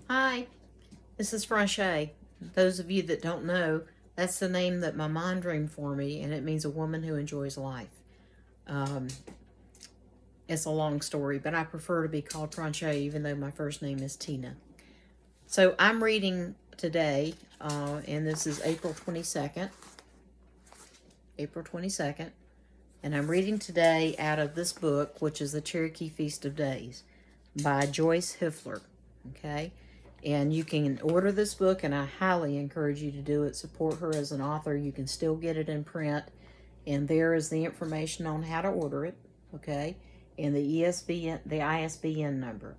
Hi, this is Franche. Those of you that don't know, that's the name that my mom dreamed for me, and it means a woman who enjoys life. Um, it's a long story, but I prefer to be called Franche even though my first name is Tina. So I'm reading today, and this is April 22nd. April 22nd. And I'm reading today out of this book, which is the Cherokee Feast of Days by Joyce Hifler. Okay? And you can order this book, and I highly encourage you to do it. Support her as an author. You can still get it in print, and there is the information on how to order it, okay? And the ISBN number.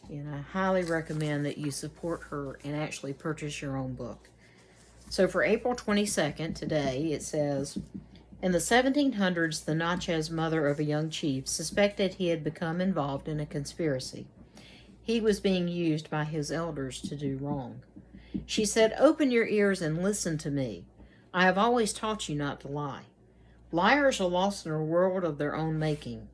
And I highly recommend that you support her and actually purchase your own book. So for April 22nd, today, it says, in the 1700s, the Natchez mother of a young chief suspected he had become involved in a conspiracy. He was being used by his elders to do wrong. She said, "Open your ears and listen to me. I have always taught you not to lie. Liars are lost in a world of their own making.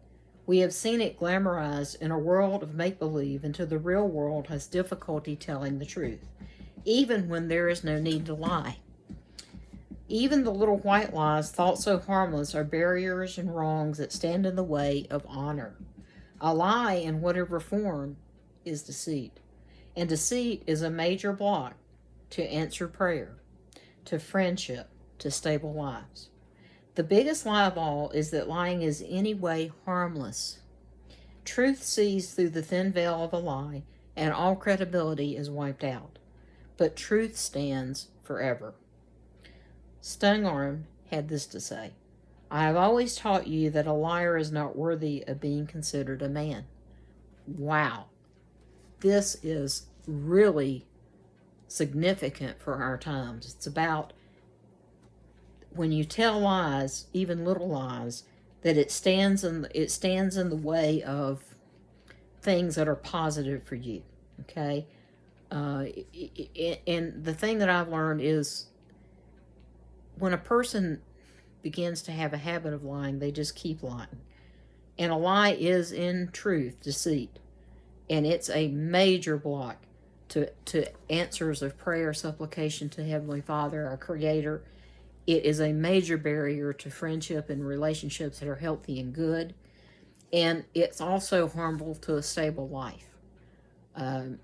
We have seen it glamorized in a world of make-believe until the real world has difficulty telling the truth, even when there is no need to lie. Even the little white lies thought so harmless are barriers and wrongs that stand in the way of honor. A lie, in whatever form, is deceit. And deceit is a major block to answered prayer, to friendship, to stable lives. The biggest lie of all is that lying is any way harmless. Truth sees through the thin veil of a lie, and all credibility is wiped out. But truth stands forever." Stongarm had this to say, "I have always taught you that a liar is not worthy of being considered a man." Wow. This is really significant for our times. It's about when you tell lies, even little lies, that it stands in the way of things that are positive for you. Okay, and the thing that I've learned is when a person begins to have a habit of lying, they just keep lying, and a lie is in truth deceit. And it's a major block to answers of prayer, supplication to Heavenly Father, our Creator. It is a major barrier to friendship and relationships that are healthy and good. And it's also harmful to a stable life. In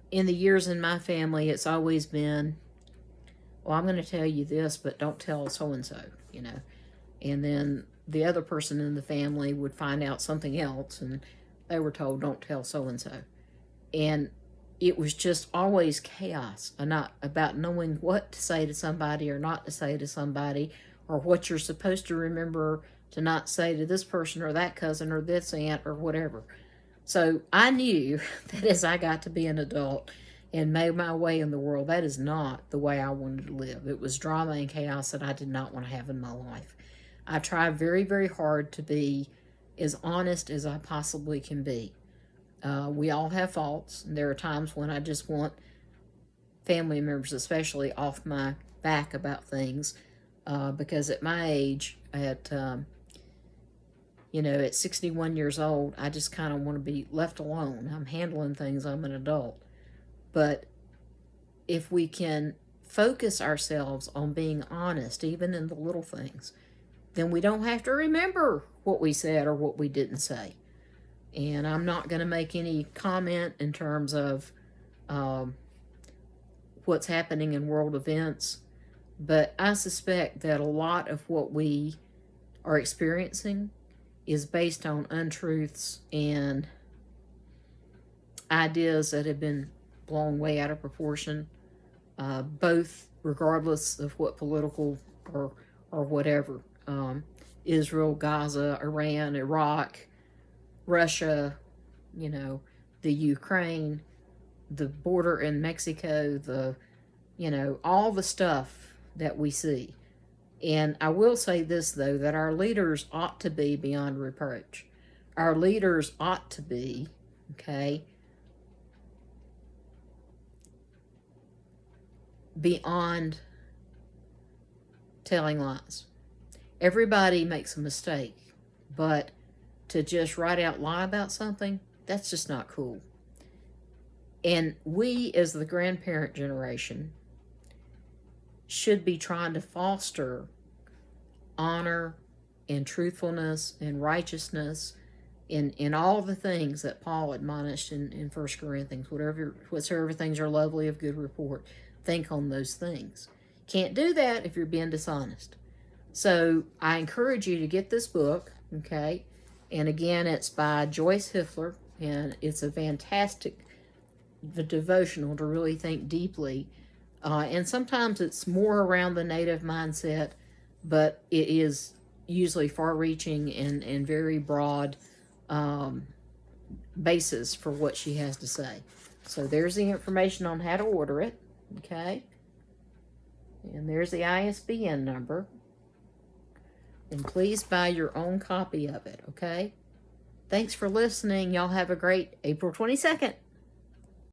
the years in my family, it's always been, well, I'm going to tell you this, but don't tell so-and-so, you know. And then the other person in the family would find out something else, and they were told, don't tell so-and-so. And it was just always chaos, not about knowing what to say to somebody or not to say to somebody, or what you're supposed to remember to not say to this person or that cousin or this aunt or whatever. So I knew that as I got to be an adult and made my way in the world, that is not the way I wanted to live. It was drama and chaos that I did not want to have in my life. I tried very, very hard to be as honest as I possibly can be. We all have faults. And there are times when I just want family members, especially, off my back about things, because at my age, at 61 years old, I just kind of want to be left alone. I'm handling things. I'm an adult. But if we can focus ourselves on being honest, even in the little things, then we don't have to remember what we said or what we didn't say. And I'm not going to make any comment in terms of what's happening in world events, but I suspect that a lot of what we are experiencing is based on untruths and ideas that have been blown way out of proportion, both regardless of what political or whatever. Israel, Gaza, Iran, Iraq, Russia, the Ukraine, the border in Mexico, all the stuff that we see. And I will say this, though, that our leaders ought to be beyond reproach. Our leaders ought to be, beyond telling lies. Everybody makes a mistake, but to just write out lie about something, that's just not cool. And we, as the grandparent generation, should be trying to foster honor and truthfulness and righteousness in all the things that Paul admonished in 1 Corinthians. Whatsoever things are lovely of good report, think on those things. Can't do that if you're being dishonest. So I encourage you to get this book, okay? And again, it's by Joyce Hifler, and it's a fantastic devotional to really think deeply. And sometimes it's more around the native mindset, but it is usually far-reaching and very broad basis for what she has to say. So there's the information on how to order it, okay? And there's the ISBN number. And please buy your own copy of it, okay? Thanks for listening. Y'all have a great April 22nd.